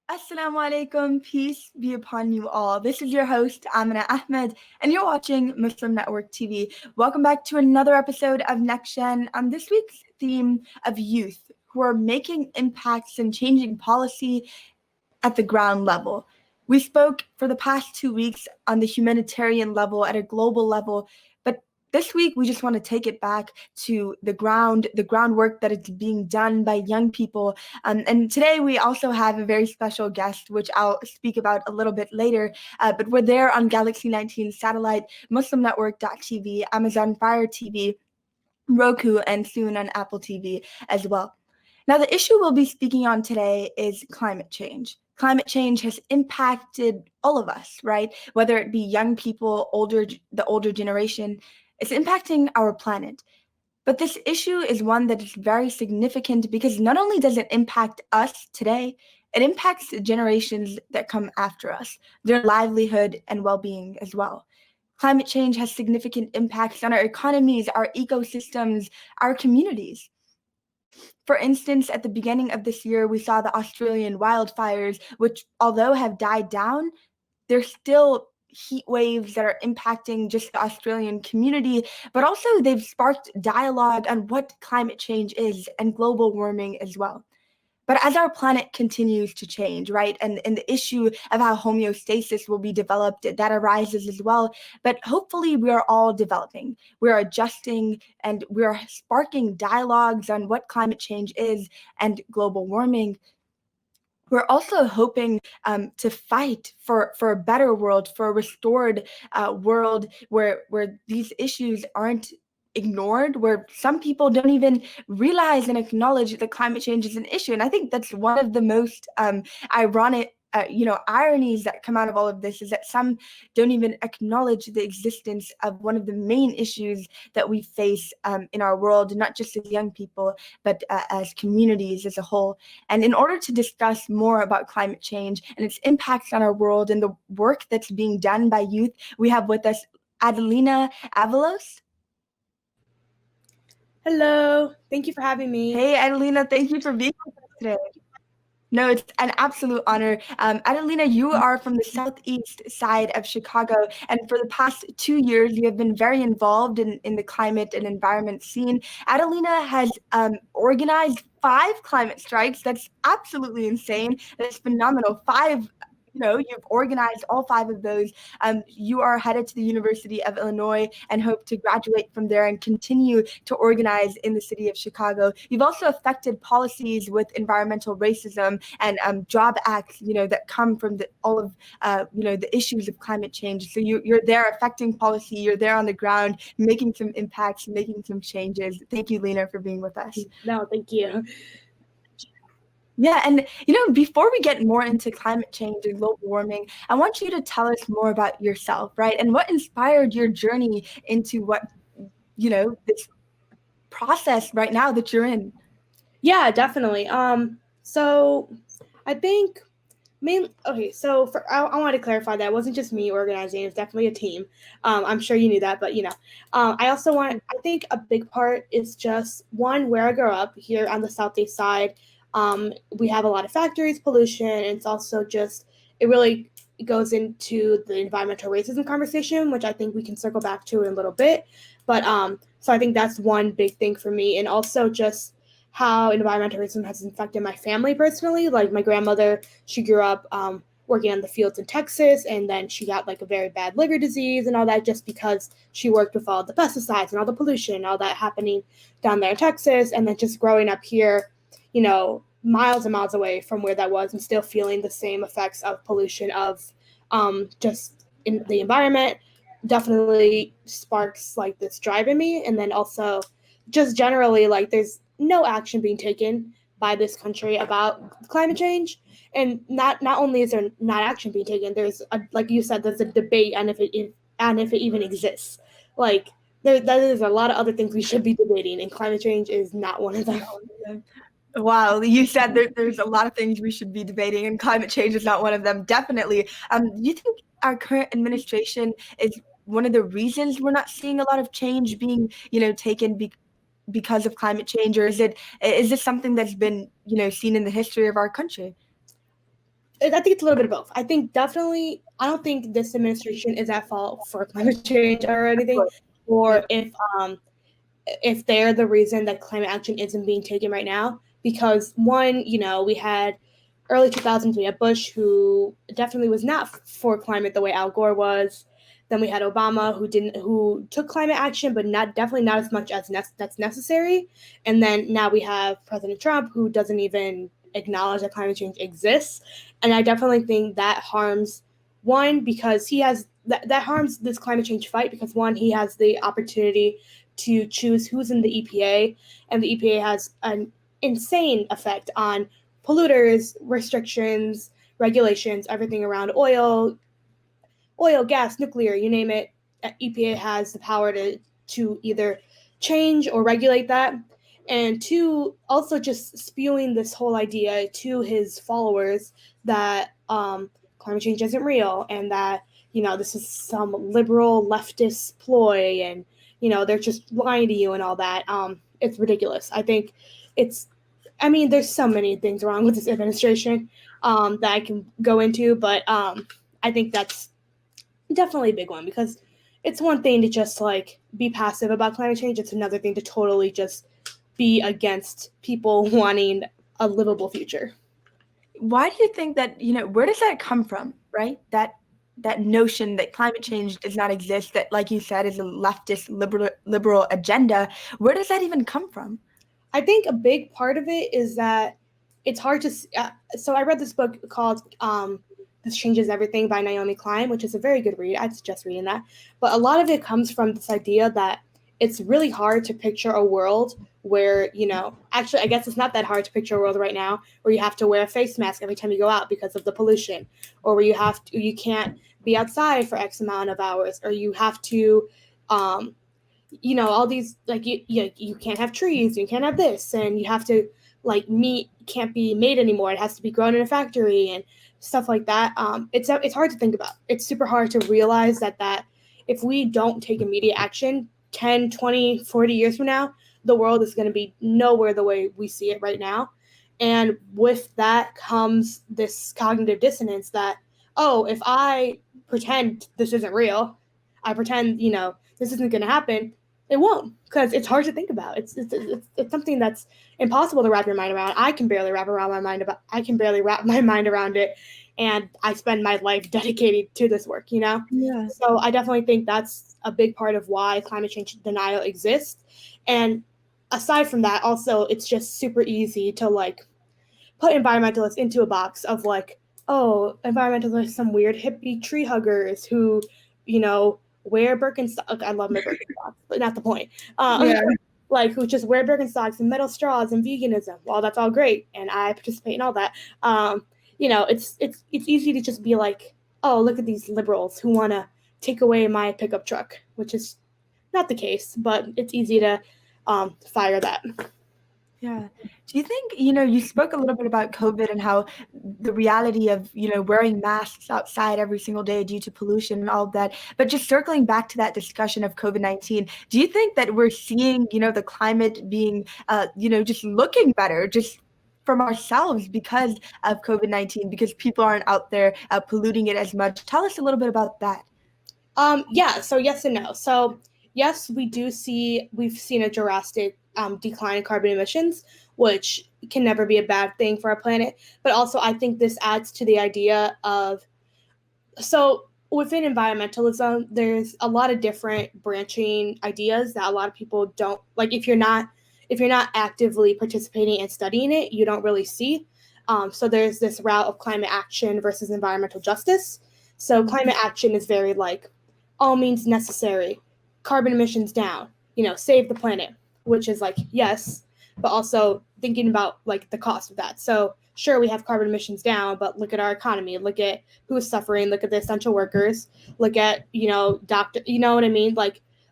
Assalamu alaikum, peace be upon you all. This is your host, Amina Ahmed, and you're watching Muslim Network TV. Welcome back to another episode of NextGen. On this week's theme of youth who are making impacts and changing policy at the ground level. We spoke for the past 2 weeks on the humanitarian level at a global level, but this week we just want to take it back to the groundwork that is being done by young people. And today we also have a very special guest, which I'll speak about a little bit later. But we're there on Galaxy 19 satellite, MuslimNetwork.tv, Amazon Fire TV, Roku, and soon on Apple TV as well. Now, the issue we'll be speaking on today is climate change. Climate change has impacted all of us, right? Whether it be young people, the older generation, it's impacting our planet. But this issue is one that is very significant because not only does it impact us today, it impacts the generations that come after us, their livelihood and well-being as well. Climate change has significant impacts on our economies, our ecosystems, our communities. For instance, at the beginning of this year, we saw the Australian wildfires, which, although have died down, there's still heat waves that are impacting just the Australian community, but also they've sparked dialogue on what climate change is and global warming as well. But as our planet continues to change, right, and the issue of how homeostasis will be developed, that arises as well. But hopefully we are all developing, we're adjusting, and we're sparking dialogues on what climate change is and global warming. We're also hoping to fight for a better world, for a restored world where these issues aren't ignored, where some people don't even realize and acknowledge that climate change is an issue. And I think that's one of the most ironic ironies that come out of all of this, is that some don't even acknowledge the existence of one of the main issues that we face in our world, not just as young people, but as communities as a whole. And in order to discuss more about climate change and its impacts on our world and the work that's being done by youth, we have with us Adelina Avalos. Hello, thank you for having me. Hey, Adelina, thank you for being with us today. No, it's an absolute honor. Adelina, you are from the southeast side of Chicago, and for the past 2 years, you have been very involved in the climate and environment scene. Adelina has organized 5 climate strikes. That's absolutely insane. That's phenomenal. 5. You've organized all 5 of those. You are headed to the University of Illinois and hope to graduate from there and continue to organize in the city of Chicago. You've also affected policies with environmental racism and job acts, that come from all of, the issues of climate change. So you're there affecting policy. You're there on the ground, making some impacts, making some changes. Thank you, Lena, for being with us. No, thank you. Yeah, and before we get more into climate change and global warming, I want you to tell us more about yourself, right? And what inspired your journey into what, this process right now that you're in. Yeah, definitely. So I think I wanted to clarify that it wasn't just me organizing, it was definitely a team. I'm sure you knew that, but I think a big part is just one, where I grew up here on the southeast side. We have a lot of factories, pollution, and it's also just, it really goes into the environmental racism conversation, which I think we can circle back to in a little bit. But so I think that's one big thing for me, and also just how environmental racism has affected my family personally. Like my grandmother, she grew up working on the fields in Texas, and then she got like a very bad liver disease and all that, just because she worked with all the pesticides and all the pollution and all that happening down there in Texas. And then just growing up here, miles and miles away from where that was, and still feeling the same effects of pollution, of just in the environment, definitely sparks like this drive in me. And then also just generally, like, there's no action being taken by this country about climate change. And not only is there not action being taken, there's like you said, there's a debate on if it even exists. Like there's a lot of other things we should be debating, and climate change is not one of them. Wow, you said there's a lot of things we should be debating, and climate change is not one of them. Definitely. Do you think our current administration is one of the reasons we're not seeing a lot of change being, taken because of climate change, or is this something that's been, seen in the history of our country? I think it's a little bit of both. I think definitely, I don't think this administration is at fault for climate change or anything, or if they're the reason that climate action isn't being taken right now. Because one, we had early 2000s, we had Bush, who definitely was not for climate the way Al Gore was. Then we had Obama, who took climate action, but definitely not as much as that's necessary. And then now we have President Trump, who doesn't even acknowledge that climate change exists. And I definitely think that harms one, because he has that harms this climate change fight, because one, he has the opportunity to choose who's in the EPA, and the EPA has an insane effect on polluters, restrictions, regulations, everything around oil, gas, nuclear, you name it. EPA has the power to either change or regulate that. And two, also just spewing this whole idea to his followers that climate change isn't real, and that, this is some liberal leftist ploy, and, they're just lying to you and all that. It's ridiculous. I think there's so many things wrong with this administration that I can go into, but I think that's definitely a big one, because it's one thing to just be passive about climate change. It's another thing to totally just be against people wanting a livable future. Why do you think that, where does that come from, right? That notion that climate change does not exist, that, like you said, is a leftist liberal agenda. Where does that even come from? I think a big part of it is that it's hard to. So I read this book called "This Changes Everything" by Naomi Klein, which is a very good read. I'd suggest reading that. But a lot of it comes from this idea that it's really hard to picture a world where, actually, I guess it's not that hard to picture a world right now where you have to wear a face mask every time you go out because of the pollution, or where you can't be outside for X amount of hours, or you have to, all these, you can't have trees, you can't have this, and you have to, meat can't be made anymore. It has to be grown in a factory and stuff like that. It's hard to think about. It's super hard to realize that if we don't take immediate action, 10, 20, 40 years from now, the world is going to be nowhere the way we see it right now. And with that comes this cognitive dissonance that, if I pretend this isn't real, I pretend, this isn't going to happen, it won't, because it's hard to think about. It's something that's impossible to wrap your mind around. I can barely wrap my mind around it, and I spend my life dedicated to this work, Yeah. So I definitely think that's a big part of why climate change denial exists. And aside from that, also, it's just super easy to put environmentalists into a box of environmentalists, some weird hippie tree huggers who, wear Birkenstocks. I love my Birkenstocks, but not the point. Who just wear Birkenstocks and metal straws and veganism. Well, that's all great, and I participate in all that. It's easy to just be like, oh, look at these liberals who want to take away my pickup truck, which is not the case, but it's easy to fire that. Yeah. Do you think, you spoke a little bit about COVID and how the reality of, wearing masks outside every single day due to pollution and all of that, but just circling back to that discussion of COVID-19, do you think that we're seeing, the climate being, just looking better, just from ourselves because of COVID-19, because people aren't out there polluting it as much? Tell us a little bit about that. So yes and no. So yes, we've seen a drastic decline in carbon emissions, which can never be a bad thing for our planet. But also, I think this adds to the idea of, so within environmentalism, there's a lot of different branching ideas that a lot of people don't, if you're not actively participating and studying it, you don't really see. So there's this route of climate action versus environmental justice. So climate action is very all means necessary, carbon emissions down, save the planet, which is yes, but also thinking about the cost of that. So sure, we have carbon emissions down, but look at our economy, look at who's suffering, look at the essential workers, look at, doctor, you know what I mean?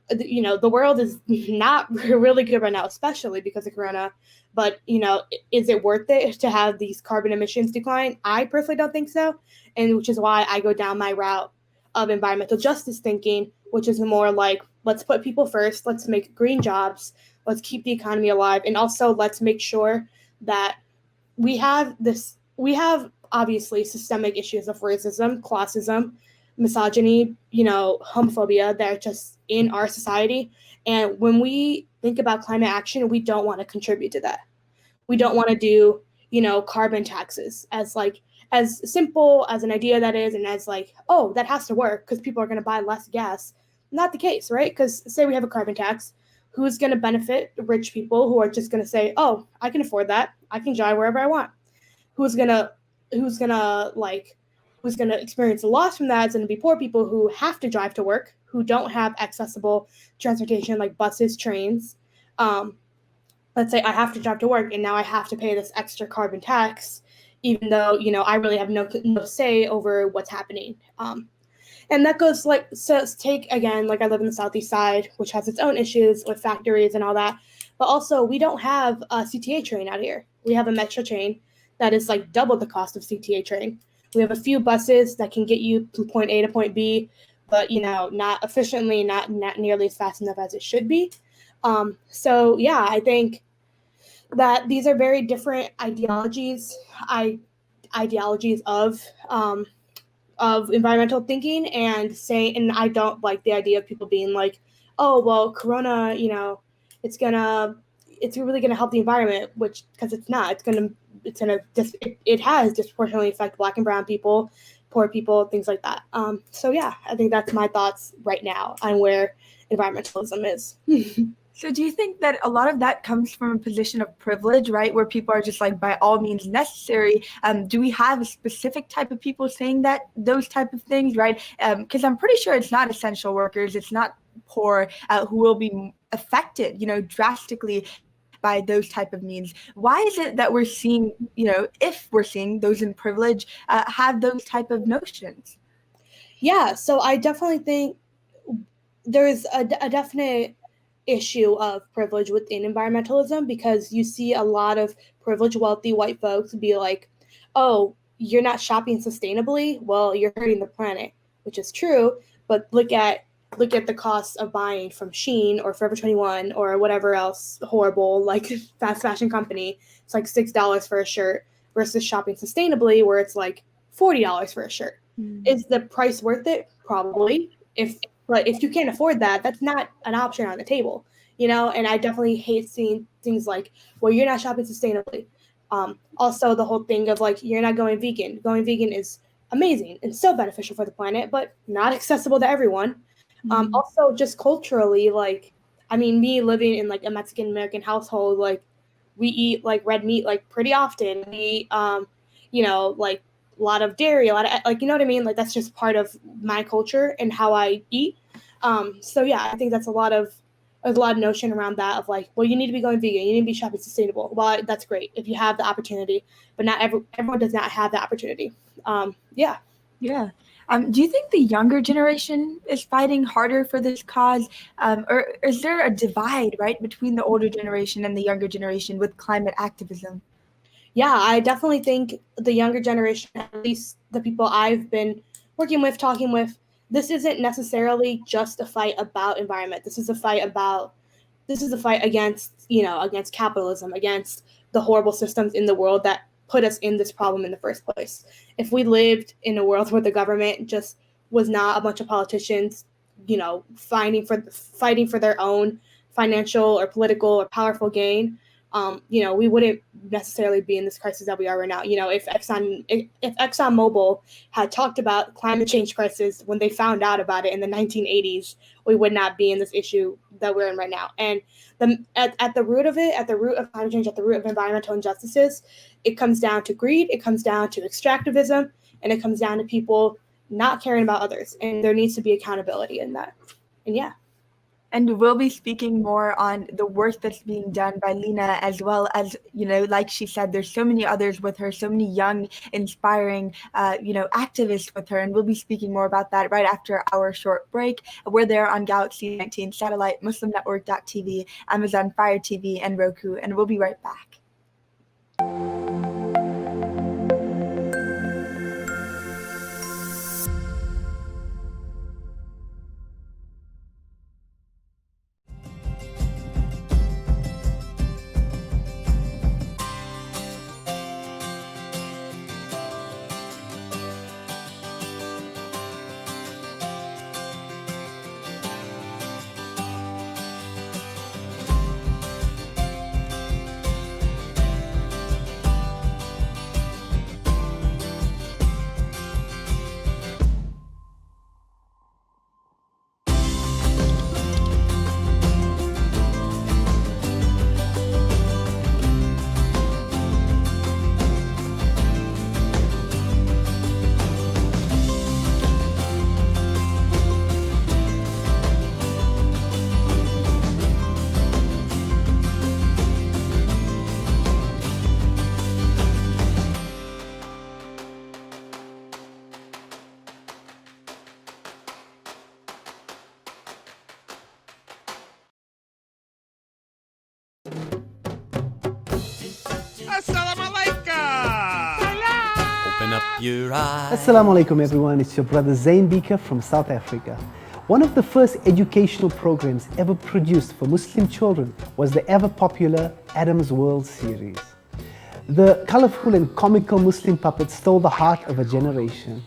The world is not really good right now, especially because of Corona. But, is it worth it to have these carbon emissions decline? I personally don't think so. And which is why I go down my route of environmental justice thinking, which is more let's put people first, let's make green jobs, let's keep the economy alive, and also let's make sure that we have obviously systemic issues of racism, classism, misogyny, homophobia that are just in our society. And when we think about climate action, we don't want to contribute to that. We don't want to do, carbon taxes as simple as an idea that is, and as like, oh, that has to work because people are going to buy less gas. Not the case, right? Because say we have a carbon tax, who's going to benefit? Rich people who are just going to say, oh, I can afford that. I can drive wherever I want. Who's gonna experience a loss from that is going to be poor people who have to drive to work, who don't have accessible transportation like buses, trains. Let's say I have to drive to work and now I have to pay this extra carbon tax, even though, I really have no say over what's happening. And that goes so take again, I live in the Southeast side, which has its own issues with factories and all that. But also we don't have a CTA train out here. We have a metro train that is double the cost of CTA train. We have a few buses that can get you from point A to point B, but, not efficiently, not nearly as fast enough as it should be. So yeah, I think that these are very different ideologies of environmental thinking, and I don't like the idea of people being like, oh, well, Corona, it's really gonna help the environment, which, because it's not, it has disproportionately affect Black and brown people, poor people, things like that. So yeah, I think that's my thoughts right now on where environmentalism is. So do you think that a lot of that comes from a position of privilege, right, where people are just by all means necessary? Do we have a specific type of people saying those type of things, right? Because I'm pretty sure it's not essential workers, it's not poor who will be affected, drastically by those type of means. Why is it that we're seeing, if we're seeing those in privilege have those type of notions? Yeah, so I definitely think there's a definite issue of privilege within environmentalism, because you see a lot of privileged, wealthy white folks be like, oh, you're not shopping sustainably, well, you're hurting the planet, which is true, but look at the cost of buying from Shein or Forever 21 or whatever else horrible fast fashion company. It's $6 for a shirt versus shopping sustainably where it's $40 for a shirt. Is the price worth it? Probably. But if you can't afford that, that's not an option on the table, and I definitely hate seeing things like, well, you're not shopping sustainably. Also, the whole thing of you're not going vegan. Going vegan is amazing and so beneficial for the planet, but not accessible to everyone. Also, just culturally, me living in a Mexican American household, we eat red meat pretty often. We a lot of dairy, a lot of you know what I mean? That's just part of my culture and how I eat. So yeah, I think that's a lot of notion around that of well, you need to be going vegan, you need to be shopping sustainable. Well, that's great if you have the opportunity, but not everyone does not have the opportunity. Yeah. Yeah. Do you think the younger generation is fighting harder for this cause? Or is there a divide, right, between the older generation and the younger generation with climate activism? Yeah, I definitely think the younger generation, at least the people I've been working with, talking with, this isn't necessarily just a fight about environment. This is a fight against, against capitalism, against the horrible systems in the world that put us in this problem in the first place. If we lived in a world where the government just was not a bunch of politicians, fighting for their own financial or political or powerful gain, we wouldn't necessarily be in this crisis that we are right now. If ExxonMobil had talked about climate change crisis when they found out about it in the 1980s, we would not be in this issue that we're in right now. And at the root of it, at the root of climate change, at the root of environmental injustices, it comes down to greed, it comes down to extractivism, and it comes down to people not caring about others. And there needs to be accountability in that. And yeah. And we'll be speaking more on the work that's being done by Lena, as well as, like she said, there's so many others with her, so many young, inspiring, activists with her. And we'll be speaking more about that right after our short break. We're there on Galaxy 19 Satellite, MuslimNetwork.tv, Amazon Fire TV, and Roku. And we'll be right back. your eyes. Assalamu alaikum everyone, it's your brother Zain Bika from South Africa. One of the first educational programs ever produced for Muslim children was the ever popular Adam's World series. The colorful and comical Muslim puppets stole the heart of a generation.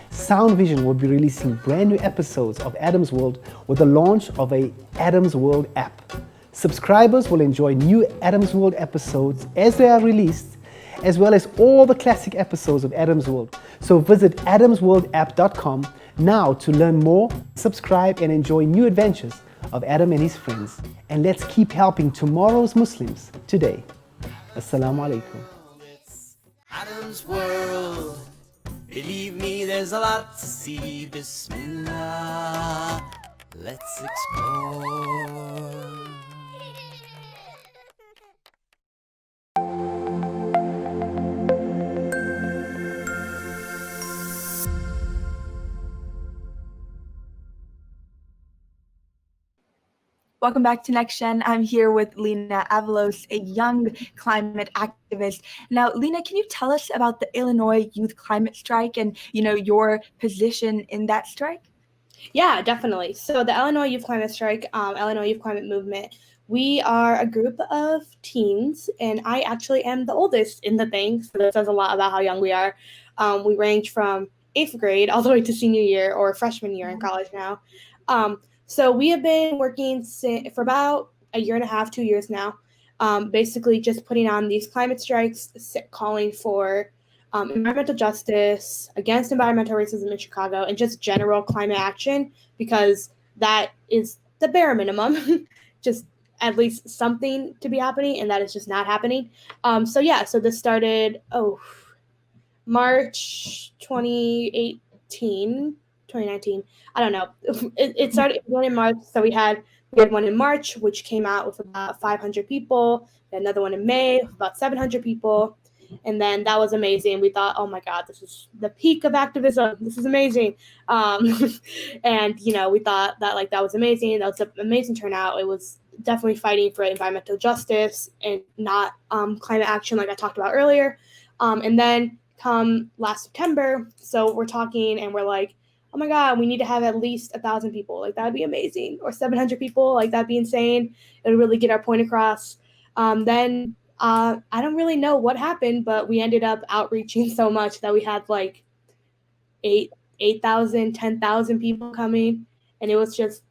Sound Vision will be releasing brand new episodes of Adam's World with the launch of a Adam's World app. Subscribers will enjoy new Adam's World episodes as they are released, as well as all the classic episodes of Adam's World. So visit adamsworldapp.com now to learn more, subscribe and enjoy new adventures of Adam and his friends. And let's keep helping tomorrow's Muslims today. Assalamu alaikum. It's Adam's World. Believe me, there's a lot to see. Bismillah, let's explore. Welcome back to NextGen. I'm here with Lena, a young climate activist. Now, Lena, can you tell us about the Illinois Youth Climate Strike and, your position in that strike? Yeah, definitely. So the Illinois Youth Climate Strike, Illinois Youth Climate Movement, we are a group of teens, and I actually am the oldest in the thing, so that says a lot about how young we are. We range from 8th grade all the way to senior year or freshman year in college now. So we have been working for about a year and a half, 2 years now, basically just putting on these climate strikes, calling for environmental justice, against environmental racism in Chicago, and just general climate action, because that is the bare minimum, just at least something to be happening, and that is just not happening. So this started, March 2019, I don't know. It started one in March, so we had one in March, which came out with about 500 people. We had another one in May with about 700 people. And then that was amazing. We thought, oh my God, this is the peak of activism. This is amazing. And, we thought that that was amazing. That was an amazing turnout. It was definitely fighting for environmental justice and not climate action like I talked about earlier. And then come last September, so we're talking and we're like, oh my God, we need to have at least 1,000 people. Like, that would be amazing. Or 700 people. Like, that'd be insane. It would really get our point across. Then I don't really know what happened, but we ended up outreaching so much that we had 8,000, 10,000 people coming. And it was just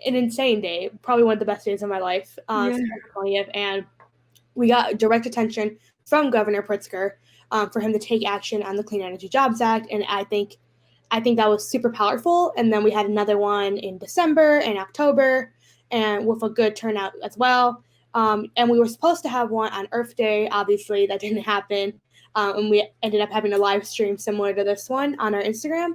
an insane day. Probably one of the best days of my life. And we got direct attention from Governor Pritzker for him to take action on the Clean Energy Jobs Act. And I think that was super powerful. And then we had another one in December and October, and with a good turnout as well. And we were supposed to have one on Earth Day. Obviously, that didn't happen. And we ended up having a live stream similar to this one on our Instagram.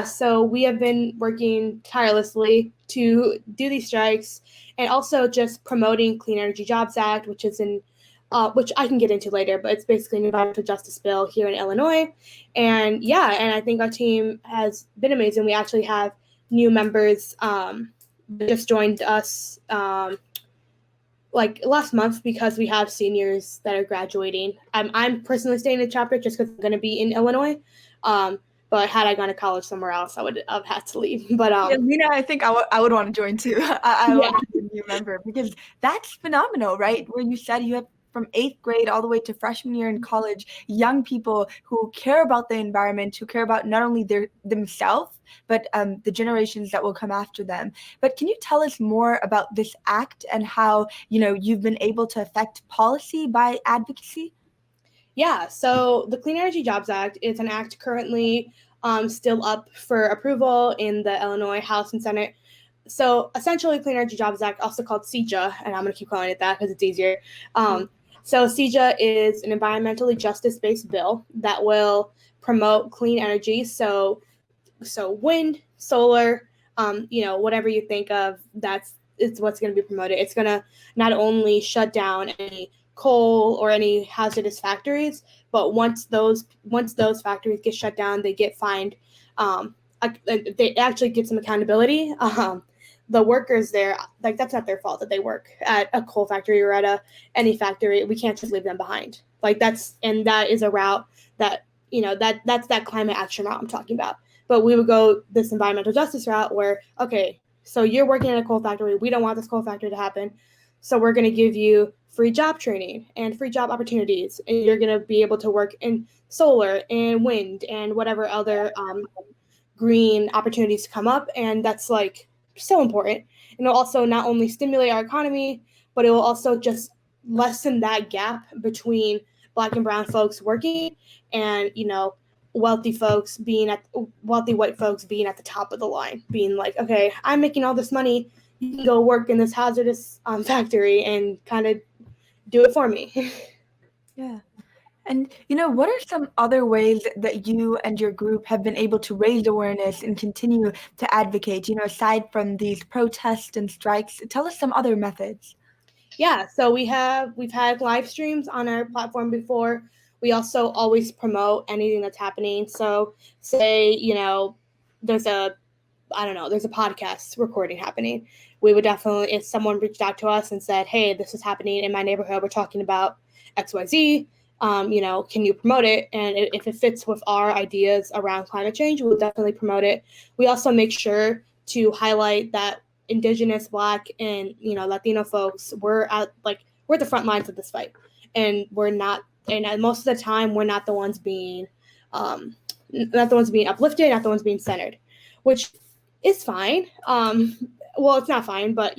So we have been working tirelessly to do these strikes, and also just promoting Clean Energy Jobs Act, which is which I can get into later, but it's basically an environmental justice bill here in Illinois. And I think our team has been amazing. We actually have new members that just joined us last month, because we have seniors that are graduating. I'm personally staying in the chapter just because I'm going to be in Illinois. But had I gone to college somewhere else, I would have had to leave. But Lena, I think I would want to join too. I want to be a new member, because that's phenomenal, right? Where you said you have from 8th grade all the way to freshman year in college, young people who care about the environment, who care about not only themselves, but the generations that will come after them. But can you tell us more about this act and how, you've been able to affect policy by advocacy? Yeah, so the Clean Energy Jobs Act is an act currently still up for approval in the Illinois House and Senate. So essentially, Clean Energy Jobs Act, also called CEJA, and I'm going to keep calling it that because it's easier. So CEJA is an environmentally justice-based bill that will promote clean energy. So wind, solar, whatever you think of, it's what's going to be promoted. It's going to not only shut down any coal or any hazardous factories, but once those factories get shut down, they get fined. They actually get some accountability. The workers there, that's not their fault that they work at a coal factory or at any factory. We can't just leave them behind. That is a route that that's that climate action route I'm talking about. But we would go this environmental justice route where, okay, so you're working in a coal factory. We don't want this coal factory to happen. So we're going to give you free job training and free job opportunities. And you're going to be able to work in solar and wind and whatever other green opportunities come up. And that's like so important. And it'll also not only stimulate our economy, but it will also just lessen that gap between Black and brown folks working and, wealthy white folks being at the top of the line, being like, okay, I'm making all this money. You can go work in this hazardous factory and kind of do it for me. Yeah. And, what are some other ways that you and your group have been able to raise awareness and continue to advocate, aside from these protests and strikes? Tell us some other methods. Yeah, so we've had live streams on our platform before. We also always promote anything that's happening. So say, there's a podcast recording happening. We would definitely, if someone reached out to us and said, hey, this is happening in my neighborhood, we're talking about XYZ, can you promote it? And if it fits with our ideas around climate change, we'll definitely promote it. We also make sure to highlight that Indigenous, Black, and Latino folks, we're at the front lines of this fight, and most of the time we're not the ones being uplifted, not the ones being centered, which is fine. Well, it's not fine, but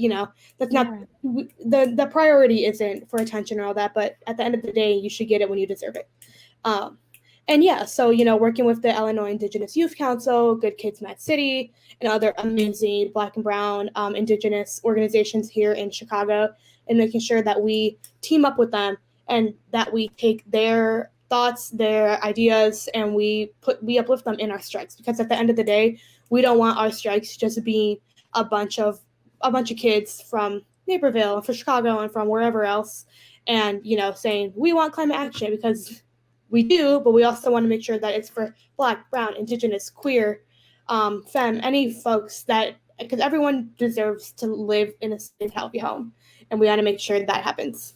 that's not the priority isn't for attention or all that. But at the end of the day, you should get it when you deserve it. And yeah, so, working with the Illinois Indigenous Youth Council, Good Kids Mad City, and other amazing Black and brown Indigenous organizations here in Chicago, and making sure that we team up with them and that we take their thoughts, their ideas, and we uplift them in our strikes. Because at the end of the day, we don't want our strikes just being a bunch of kids from Naperville and from Chicago and from wherever else, and saying we want climate action, because we do, but we also want to make sure that it's for Black, brown, Indigenous, queer, femme, any folks because everyone deserves to live in a safe, healthy home, and we want to make sure that happens.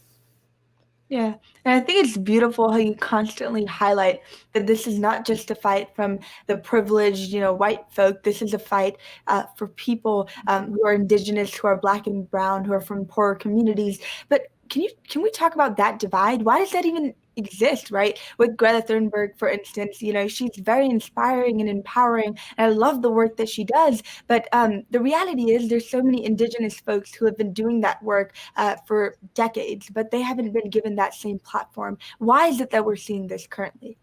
Yeah, and I think it's beautiful how you constantly highlight that this is not just a fight from the privileged, white folk. This is a fight for people who are Indigenous, who are Black and brown, who are from poorer communities. But can we talk about that divide? Why does that even exist, right? With Greta Thunberg, for instance, she's very inspiring and empowering, and I love the work that she does. But the reality is there's so many Indigenous folks who have been doing that work for decades, but they haven't been given that same platform. Why is it that we're seeing this currently?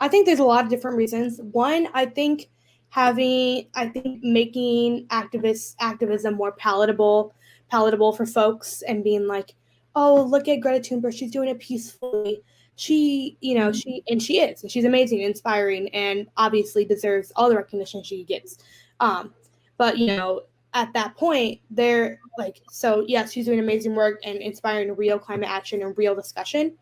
I think there's a lot of different reasons. One, I think making activism more palatable for folks, and being like, oh, look at Greta Thunberg, she's doing it peacefully. She is, and she's amazing, inspiring, and obviously deserves all the recognition she gets. But at that point, they're like, so yes, she's doing amazing work and inspiring real climate action and real discussion.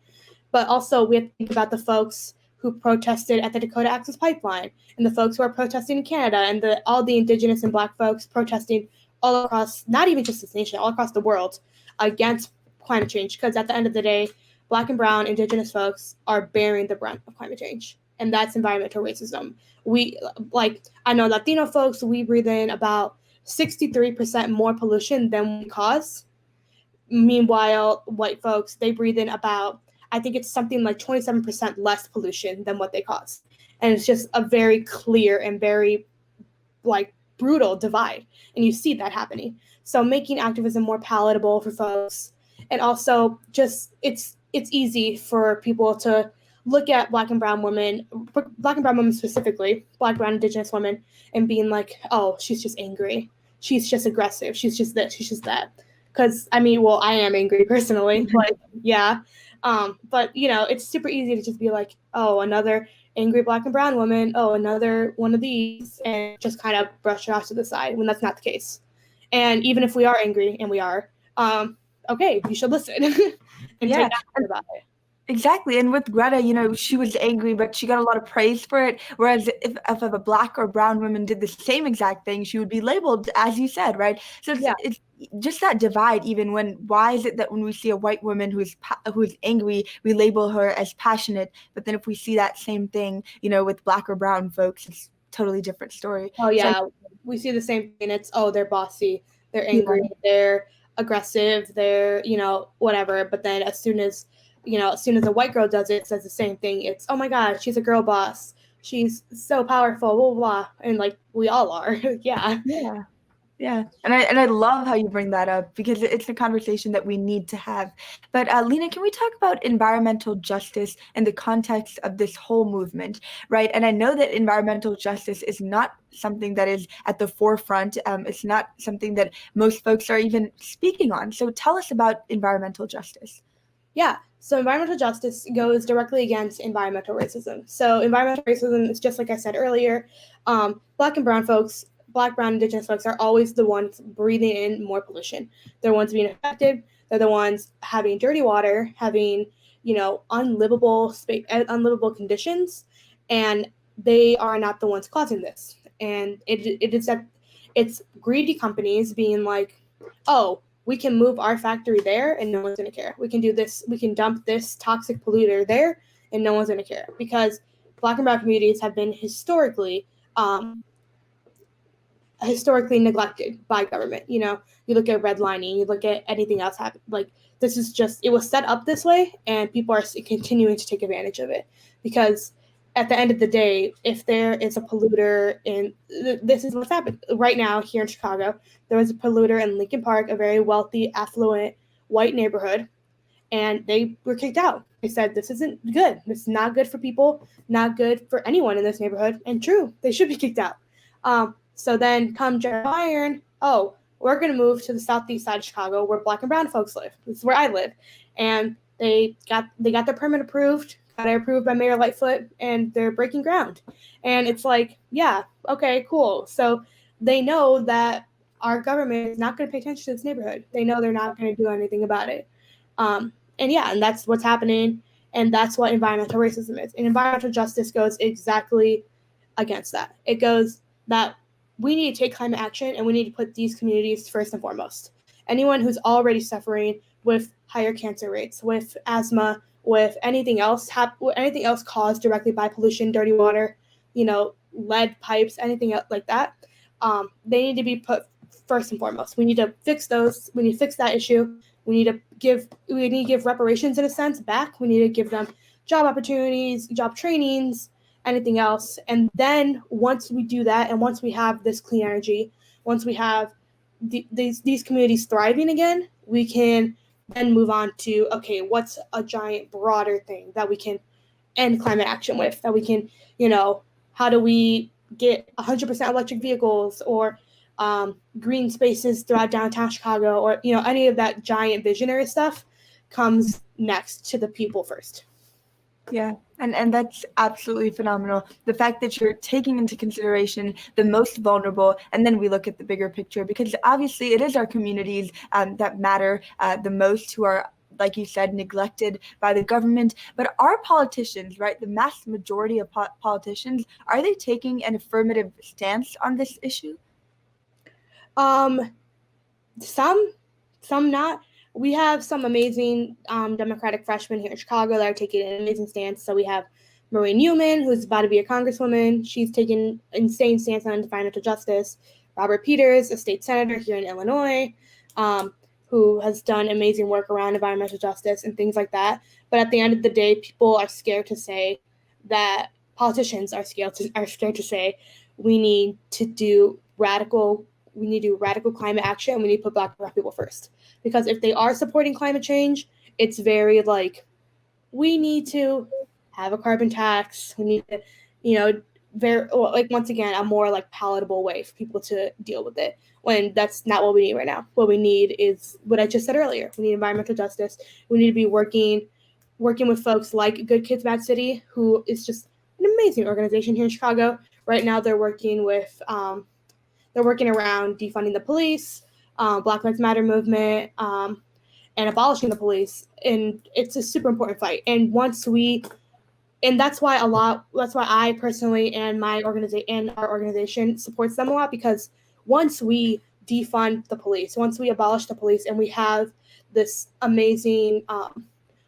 But also we have to think about the folks who protested at the Dakota Access Pipeline, and the folks who are protesting in Canada, and all the Indigenous and Black folks protesting all across, not even just this nation, all across the world against climate change. Because at the end of the day, Black and brown Indigenous folks are bearing the brunt of climate change, and that's environmental racism. I know Latino folks, we breathe in about 63% more pollution than we cause. Meanwhile, white folks, they breathe in about, I think it's something like 27% less pollution than what they cause. And it's just a very clear and very brutal divide. And you see that happening. So making activism more palatable for folks, and also just it's easy for people to look at Black and brown women specifically, Black, brown, Indigenous women, and being like, oh, she's just angry. She's just aggressive. She's just this. She's just that. Because, I am angry personally. Yeah. But, it's super easy to just be like, oh, another angry Black and brown woman. Oh, another one of these. And just kind of brush it off to the side when that's not the case. And even if we are angry, and we are, okay, you should listen and take action about it. Exactly. And with Greta, she was angry, but she got a lot of praise for it. Whereas if a black or brown woman did the same exact thing, she would be labeled, as you said, right? So Yeah. it's just that divide. Even why is it that when we see a white woman who's angry, we label her as passionate, but then if we see that same thing, with black or brown folks, it's totally different story. Oh, So yeah. We see the same thing. It's, they're bossy, they're Yeah. angry, they're aggressive, they're, whatever. But then as soon as a white girl does it, says the same thing. It's, oh my God, she's a girl boss. She's so powerful, blah, blah, blah. And like, we all are. Yeah. Yeah. Yeah, and I love how you bring that up because it's a conversation that we need to have. But Lena, can we talk about environmental justice in the context of this whole movement, right? And I know that environmental justice is not something that is at the forefront. It's not something that most folks are even speaking on. So tell us about environmental justice. Yeah. So environmental justice goes directly against environmental racism. So environmental racism is just like I said earlier. Black and brown folks, Black, brown, indigenous folks are always the ones breathing in more pollution. They're the ones being affected. They're the ones having dirty water, having unlivable unlivable conditions, and they are not the ones causing this. And it is that it's greedy companies being like, oh, we can move our factory there and no one's going to care. We can do this. We can dump this toxic polluter there and no one's going to care, because Black and brown communities have been historically neglected by government. You look at redlining, you look at anything else happen. Like, this is just, it was set up this way, and people are continuing to take advantage of it, because at the end of the day, if there is a polluter this is what's happened right now here in Chicago. There was a polluter in Lincoln Park, a very wealthy, affluent, white neighborhood, and they were kicked out. They said, this isn't good. This is not good for people, not good for anyone in this neighborhood. And true, they should be kicked out. So then come Jeremiah Iron, we're going to move to the southeast side of Chicago where Black and brown folks live. This is where I live. And they got their permit approved, got it approved by Mayor Lightfoot, and they're breaking ground. And it's like, yeah, okay, cool. So they know that our government is not going to pay attention to this neighborhood. They know they're not going to do anything about it. And that's what's happening. And that's what environmental racism is. And environmental justice goes exactly against that. It goes that we need to take climate action, and we need to put these communities first and foremost. Anyone who's already suffering with higher cancer rates, with asthma, with anything else caused directly by pollution, dirty water, lead pipes, anything else like that, they need to be put first and foremost. We need to fix those. We need to fix that issue. We need to give reparations in a sense back. We need to give them job opportunities, job trainings, anything else. And then once we do that, and once we have this clean energy, once we have these communities thriving again, we can then move on to, okay, what's a giant broader thing that we can end climate action with, that we can, how do we get 100% electric vehicles, or green spaces throughout downtown Chicago, or, any of that giant visionary stuff comes next to the people first. Yeah, and that's absolutely phenomenal. The fact that you're taking into consideration the most vulnerable, and then we look at the bigger picture, because obviously it is our communities that matter the most, who are, like you said, neglected by the government. But our politicians, right, the mass majority of politicians, are they taking an affirmative stance on this issue? Some not. We have some amazing Democratic freshmen here in Chicago that are taking an amazing stance. So we have Marie Newman, who's about to be a congresswoman. She's taken an insane stance on environmental justice. Robert Peters, a state senator here in Illinois, who has done amazing work around environmental justice and things like that. But at the end of the day, people are scared to say that, politicians are scared to say, we need to do radical climate action, and we need to put Black people first. Because if they are supporting climate change, it's very like, we need to have a carbon tax. We need to, once again, a more like palatable way for people to deal with it, when that's not what we need right now. What we need is what I just said earlier. We need environmental justice. We need to be working with folks like Good Kids Bad City, who is just an amazing organization here in Chicago. Right now, they're working around defunding the police, Black Lives Matter movement, and abolishing the police. And it's a super important fight. And that's why I personally and our organization supports them a lot, because once we defund the police, once we abolish the police, and we have this amazing,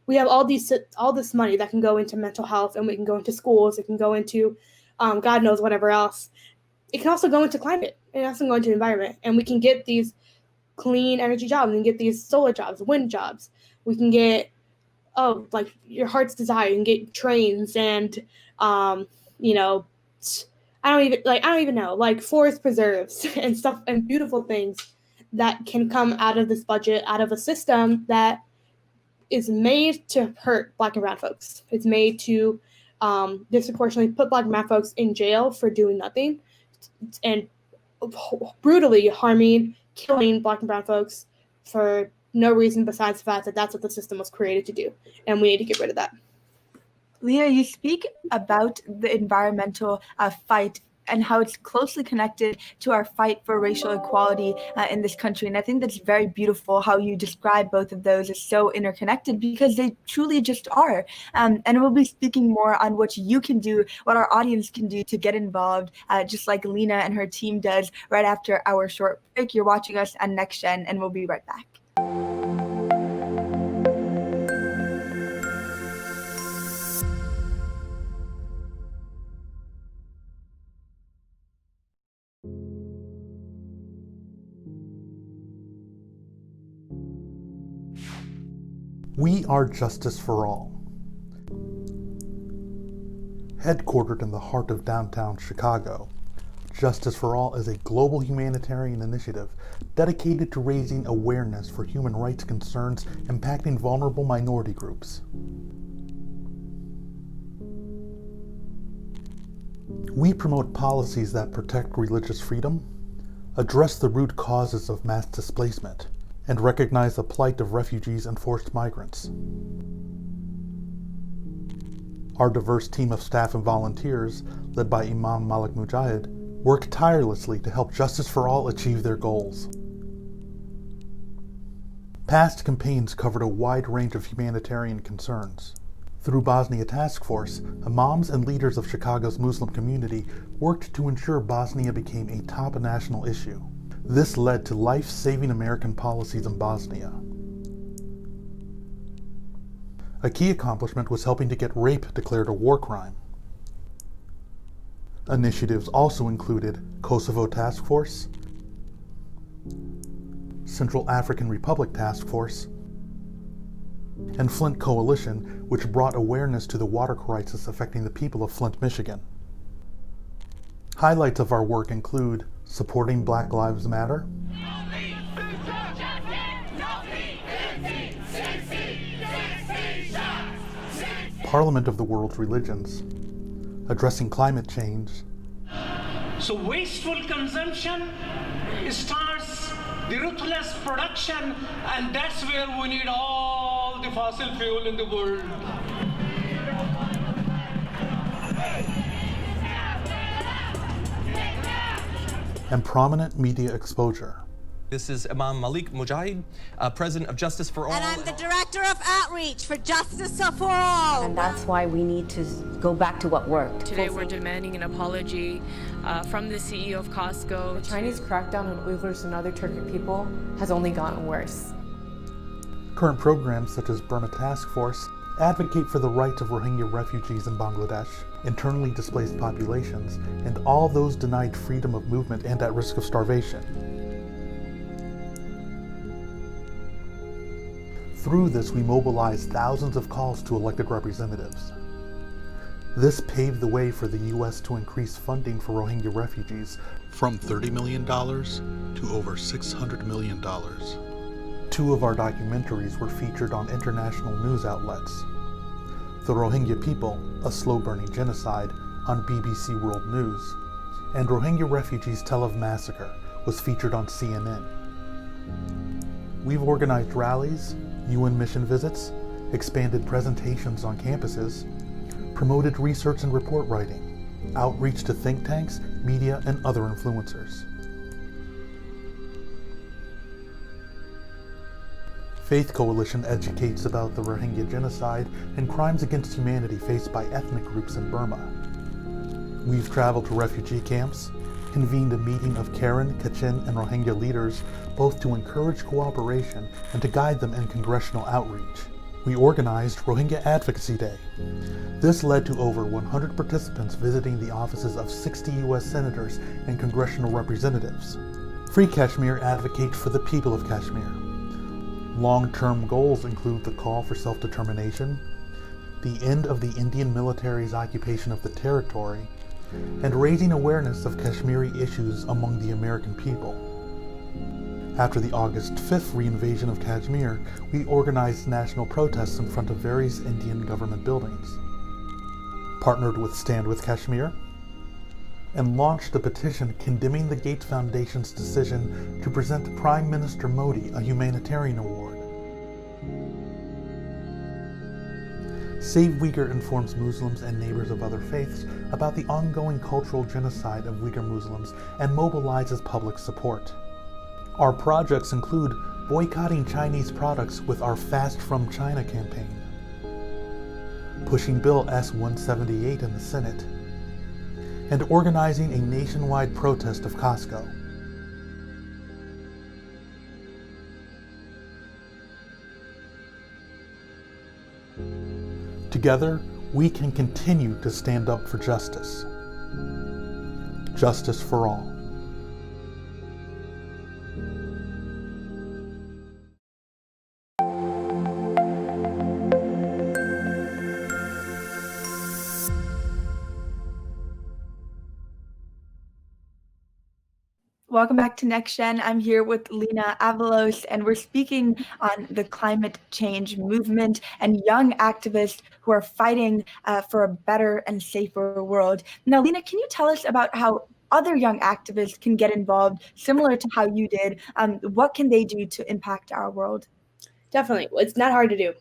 we have all this money that can go into mental health, and we can go into schools, it can go into God knows whatever else. It can also go into climate, and it also go into environment, and we can get these clean energy jobs, we can get these solar jobs, wind jobs, we can get like your heart's desire, you can get trains and I don't even know, like forest preserves and stuff, and beautiful things that can come out of this budget, out of a system that is made to hurt Black and brown folks. It's made to disproportionately put Black and brown folks in jail for doing nothing and brutally harming, killing Black and brown folks for no reason besides the fact that that's what the system was created to do, and we need to get rid of that. Lena, you speak about the environmental fight and how it's closely connected to our fight for racial equality in this country. And I think that's very beautiful how you describe both of those as so interconnected, because they truly just are. And we'll be speaking more on what you can do, what our audience can do to get involved, just like Lena and her team does right after our short break. You're watching us on NextGen, and we'll be right back. We are Justice for All. Headquartered in the heart of downtown Chicago, Justice for All is a global humanitarian initiative dedicated to raising awareness for human rights concerns impacting vulnerable minority groups. We promote policies that protect religious freedom, address the root causes of mass displacement, and recognize the plight of refugees and forced migrants. Our diverse team of staff and volunteers, led by Imam Malik Mujahid, work tirelessly to help Justice for All achieve their goals. Past campaigns covered a wide range of humanitarian concerns. Through Bosnia Task Force, imams and leaders of Chicago's Muslim community worked to ensure Bosnia became a top national issue. This led to life-saving American policies in Bosnia. A key accomplishment was helping to get rape declared a war crime. Initiatives also included Kosovo Task Force, Central African Republic Task Force, and Flint Coalition, which brought awareness to the water crisis affecting the people of Flint, Michigan. Highlights of our work include supporting Black Lives Matter, Parliament of the World's Religions, addressing climate change. So wasteful consumption starts the ruthless production, and that's where we need all the fossil fuel in the world. And prominent media exposure. This is Imam Malik Mujahid, President of Justice for All. And I'm the Director of Outreach for Justice for All. And that's why we need to go back to what worked. Today we're demanding an apology from the CEO of Costco. The Chinese crackdown on Uyghurs and other Turkic people has only gotten worse. Current programs such as Burma Task Force advocate for the rights of Rohingya refugees in Bangladesh, internally displaced populations, and all those denied freedom of movement and at risk of starvation. Through this, we mobilized thousands of calls to elected representatives. This paved the way for the U.S. to increase funding for Rohingya refugees from $30 million to over $600 million. 2 of our documentaries were featured on international news outlets. The Rohingya People, a slow-burning genocide, on BBC World News, and Rohingya Refugees Tell of Massacre was featured on CNN. We've organized rallies, UN mission visits, expanded presentations on campuses, promoted research and report writing, outreach to think tanks, media, and other influencers. Faith Coalition educates about the Rohingya genocide and crimes against humanity faced by ethnic groups in Burma. We've traveled to refugee camps, convened a meeting of Karen, Kachin, and Rohingya leaders, both to encourage cooperation and to guide them in congressional outreach. We organized Rohingya Advocacy Day. This led to over 100 participants visiting the offices of 60 U.S. senators and congressional representatives. Free Kashmir advocates for the people of Kashmir. Long-term goals include the call for self-determination, the end of the Indian military's occupation of the territory, and raising awareness of Kashmiri issues among the American people. After the August 5th reinvasion of Kashmir, we organized national protests in front of various Indian government buildings, partnered with Stand with Kashmir, and launched a petition condemning the Gates Foundation's decision to present Prime Minister Modi a humanitarian award. Save Uyghur informs Muslims and neighbors of other faiths about the ongoing cultural genocide of Uyghur Muslims and mobilizes public support. Our projects include boycotting Chinese products with our Fast from China campaign, pushing Bill S-178 in the Senate, and organizing a nationwide protest of Costco. Together, we can continue to stand up for justice. Justice for all. Welcome back to NextGen. I'm here with Lena Avalos, and we're speaking on the climate change movement and young activists who are fighting for a better and safer world. Now, Lena, can you tell us about how other young activists can get involved, similar to how you did? What can they do to impact our world? Definitely. It's not hard to do.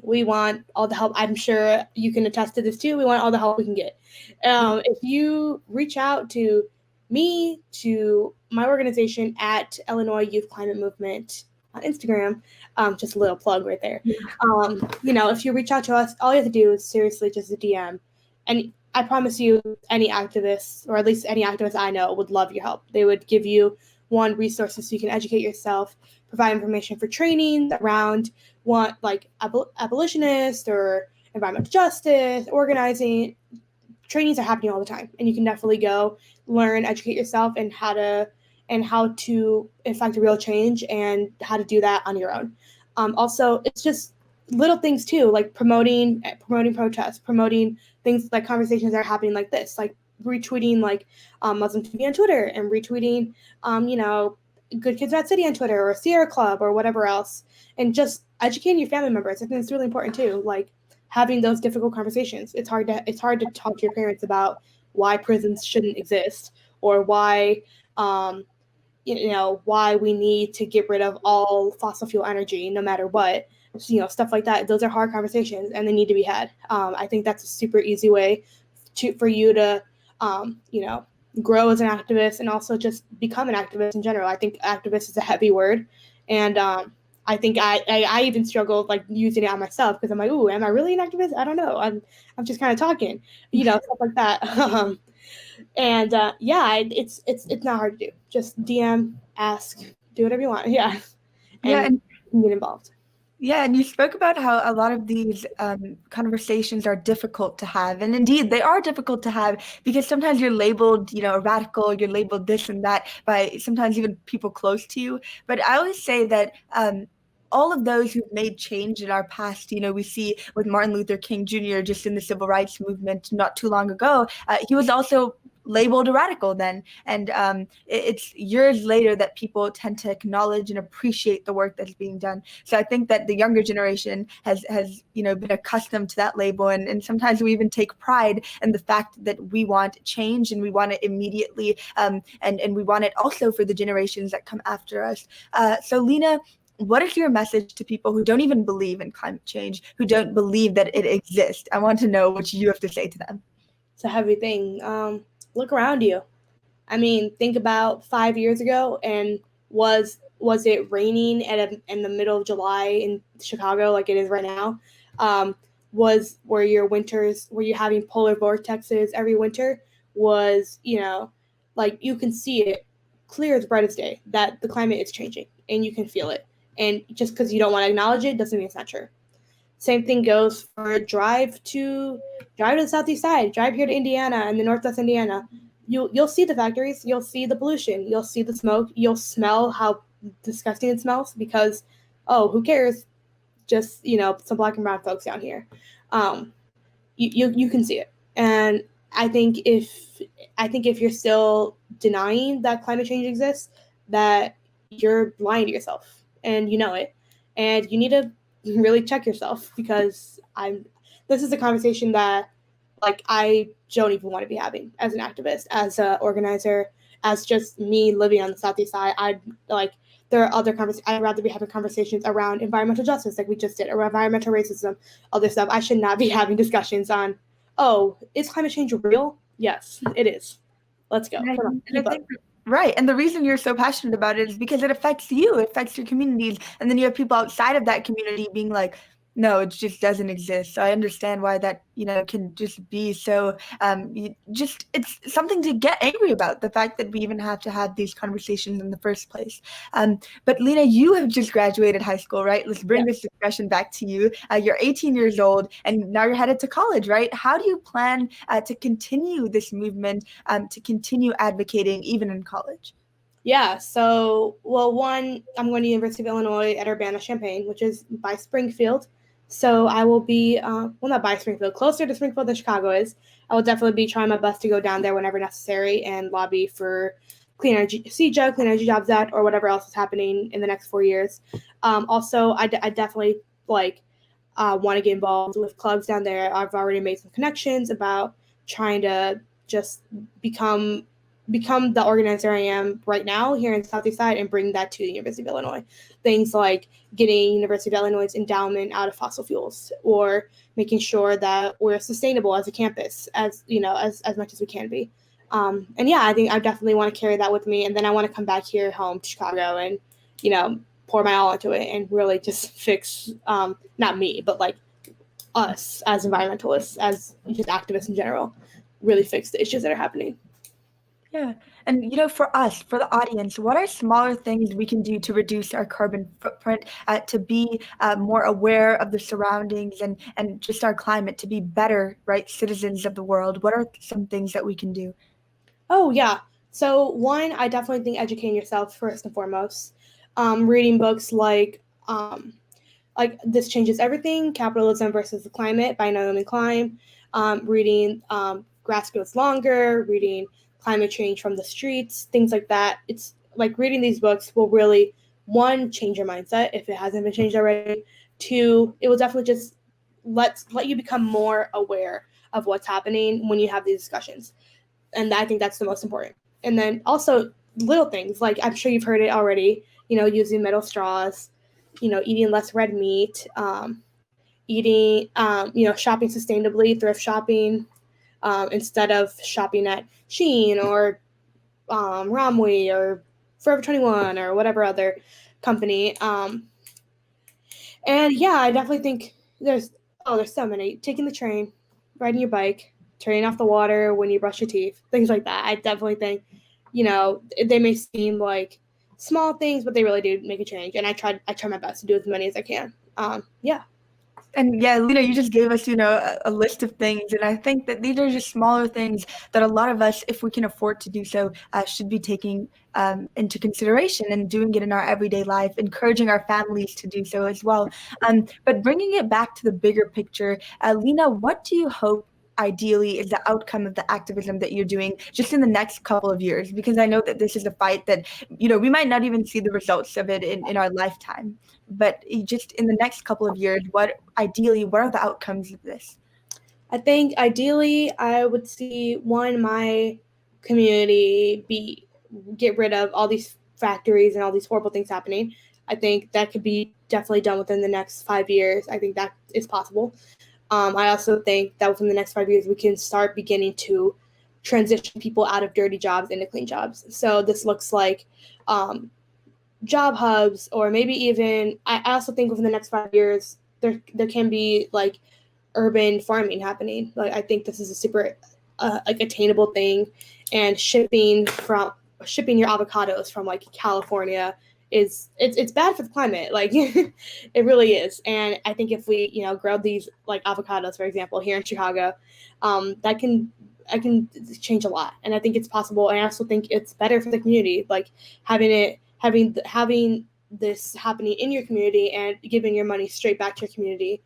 We want all the help. I'm sure you can attest to this too. We want all the help we can get. If you reach out to me, to my organization at Illinois Youth Climate Movement on Instagram, just a little plug right there. If you reach out to us, all you have to do is seriously just a DM. And I promise you, any activists, or at least any activist I know, would love your help. They would give you resources so you can educate yourself, provide information for training around abolitionist or environmental justice, organizing. Trainings are happening all the time, and you can definitely go learn, educate yourself, and how to effect a real change and how to do that on your own. Also, it's just little things too, like promoting protests, promoting things like conversations that are happening like this, like retweeting Muslim TV on Twitter and retweeting Good Kids Rat City on Twitter or Sierra Club or whatever else, and just educating your family members. I think it's really important too, like having those difficult conversations. It's hard to talk to your parents about why prisons shouldn't exist, or why why we need to get rid of all fossil fuel energy no matter what. Stuff like that. Those are hard conversations, and they need to be had. I think that's a super easy way for you to grow as an activist, and also just become an activist in general. I think activist is a heavy word, and I think I even struggle using it on myself, because I'm like, ooh, am I really an activist? I don't know. I'm just kind of talking, stuff like that. It's not hard to do. Just DM, ask, do whatever you want. Yeah. And get involved. Yeah, and you spoke about how a lot of these conversations are difficult to have. And indeed, they are difficult to have, because sometimes you're labeled, a radical, you're labeled this and that by sometimes even people close to you. But I always say that all of those who've made change in our past, we see with Martin Luther King Jr. just in the civil rights movement not too long ago, he was also labeled a radical then. And it's years later that people tend to acknowledge and appreciate the work that's being done. So I think that the younger generation has been accustomed to that label. And sometimes we even take pride in the fact that we want change, and we want it immediately. And we want it also for the generations that come after us. So Lena, what is your message to people who don't even believe in climate change, who don't believe that it exists? I want to know what you have to say to them. It's a heavy thing. Look around you. I mean, think about 5 years ago, and was was it raining in the middle of July in Chicago like it is right now? Was where your winters, where you're having polar vortexes every winter, was, like you can see it clear as bright as day that the climate is changing and you can feel it. And just because you don't want to acknowledge it doesn't mean it's not true. Same thing goes for drive to the southeast side, drive here to Indiana and the northwest Indiana. You'll see the factories, you'll see the pollution, you'll see the smoke, you'll smell how disgusting it smells because, oh, who cares? Just, some black and brown folks down here. You can see it. And I think if you're still denying that climate change exists, that you're lying to yourself and you know it. And you need to really check yourself because this is a conversation that like I don't even want to be having as an activist, as an organizer, as just me living on the southeast side. There are other conversations. I'd rather be having conversations around environmental justice like we just did, or environmental racism, other stuff. I should not be having discussions on, oh, is climate change real? Yes, it is. Let's go. Right. Come on, keep up. Right. And the reason you're so passionate about it is because it affects you, it affects your communities. And then you have people outside of that community being like, no, it just doesn't exist. So I understand why that, can just be so, it's something to get angry about, the fact that we even have to have these conversations in the first place. But Lena, you have just graduated high school, right? Let's bring this discussion back to you. You're 18 years old and now you're headed to college, right? How do you plan to continue this movement, to continue advocating even in college? Yeah, so, one, I'm going to University of Illinois at Urbana-Champaign, which is by Springfield. So I will be, not by Springfield, closer to Springfield than Chicago is. I will definitely be trying my best to go down there whenever necessary and lobby for Clean Energy Jobs Act, or whatever else is happening in the next 4 years. Also, I definitely want to get involved with clubs down there. I've already made some connections about trying to just become the organizer I am right now here in the Southeast Side and bring that to the University of Illinois. Things like getting University of Illinois' endowment out of fossil fuels, or making sure that we're sustainable as a campus, as much as we can be. And yeah, I think I definitely want to carry that with me. And then I want to come back here home to Chicago and, pour my all into it and really just fix, not me, but like us as environmentalists, as just activists in general, really fix the issues that are happening. Yeah. And, for us, for the audience, what are smaller things we can do to reduce our carbon footprint, to be more aware of the surroundings and just our climate, to be better, right, citizens of the world? What are some things that we can do? Oh, yeah. So one, I definitely think educating yourself first and foremost. Reading books like This Changes Everything, Capitalism versus the Climate by Naomi Klein. Reading Grass Grows Longer, reading Climate Change from the Streets, things like that. It's like reading these books will really, one, change your mindset if it hasn't been changed already. Two, it will definitely just let you become more aware of what's happening when you have these discussions. And I think that's the most important. And then also little things, like I'm sure you've heard it already, using metal straws, eating less red meat, eating, shopping sustainably, thrift shopping, instead of shopping at Shein or Romwe or Forever 21 or whatever other company. And yeah, I definitely think there's so many. Taking the train, riding your bike, turning off the water when you brush your teeth, things like that. I definitely think, they may seem like small things, but they really do make a change. And I try my best to do as many as I can. Yeah. And yeah, Lena, you just gave us, a list of things. And I think that these are just smaller things that a lot of us, if we can afford to do so, should be taking into consideration and doing it in our everyday life, encouraging our families to do so as well. But bringing it back to the bigger picture, Lena, what do you hope ideally is the outcome of the activism that you're doing just in the next couple of years? Because I know that this is a fight that, we might not even see the results of it in our lifetime, but just in the next couple of years, what are the outcomes of this? I think ideally I would see, one, my community get rid of all these factories and all these horrible things happening. I think that could be definitely done within the next 5 years. I think that is possible. I also think that within the next 5 years, we can start beginning to transition people out of dirty jobs into clean jobs. So this looks like job hubs, or maybe even I also think within the next 5 years there can be like urban farming happening. Like I think this is a super like attainable thing, and shipping your avocados from like California is it's bad for the climate. Like it really is. And I think if we grow these like avocados, for example, here in Chicago, that can I can change a lot. And I think it's possible. And I also think it's better for the community, like having this happening in your community and giving your money straight back to your community.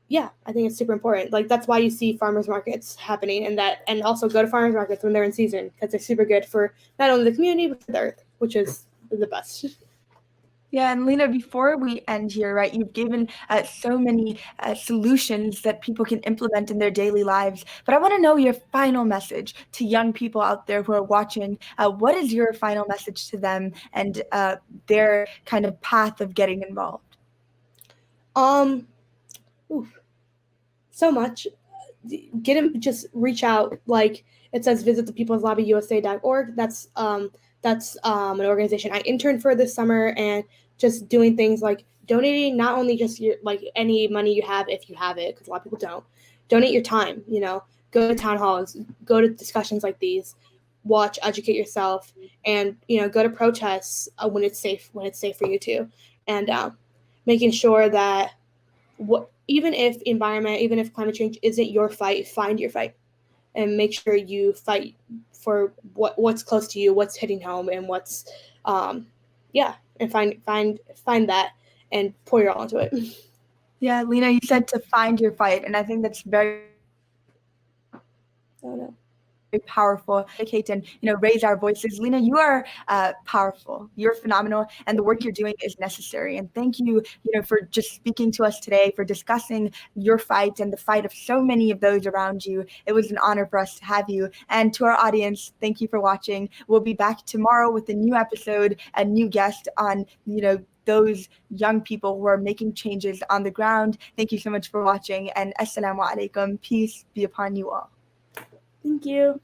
Yeah, I think it's super important. Like that's why you see farmers markets happening, and also go to farmers markets when they're in season, because they're super good for not only the community but for the earth, which is the best. Yeah, and Lena, before we end here, right, you've given so many solutions that people can implement in their daily lives. But I want to know your final message to young people out there who are watching. What is your final message to them and their kind of path of getting involved? So much. Get him. Just reach out. Like it says, visit thepeopleslobbyusa.org. That's an organization I interned for this summer, and just doing things like donating not only just your like any money you have, if you have it, because a lot of people don't. Donate your time. Go to town halls, go to discussions like these, watch, educate yourself, and go to protests when it's safe for you to, and making sure that even if climate change isn't your fight, find your fight and make sure you fight for what's close to you, what's hitting home, and what's and find that and pour your all into it. Yeah, Lena, you said to find your fight, and I think that's very powerful. Educate and raise our voices. Lena, you are powerful. You're phenomenal, and the work you're doing is necessary. And thank you, for just speaking to us today, for discussing your fight and the fight of so many of those around you. It was an honor for us to have you. And to our audience, thank you for watching. We'll be back tomorrow with a new episode, a new guest on those young people who are making changes on the ground. Thank you so much for watching, and assalamu alaikum. Peace be upon you all. Thank you.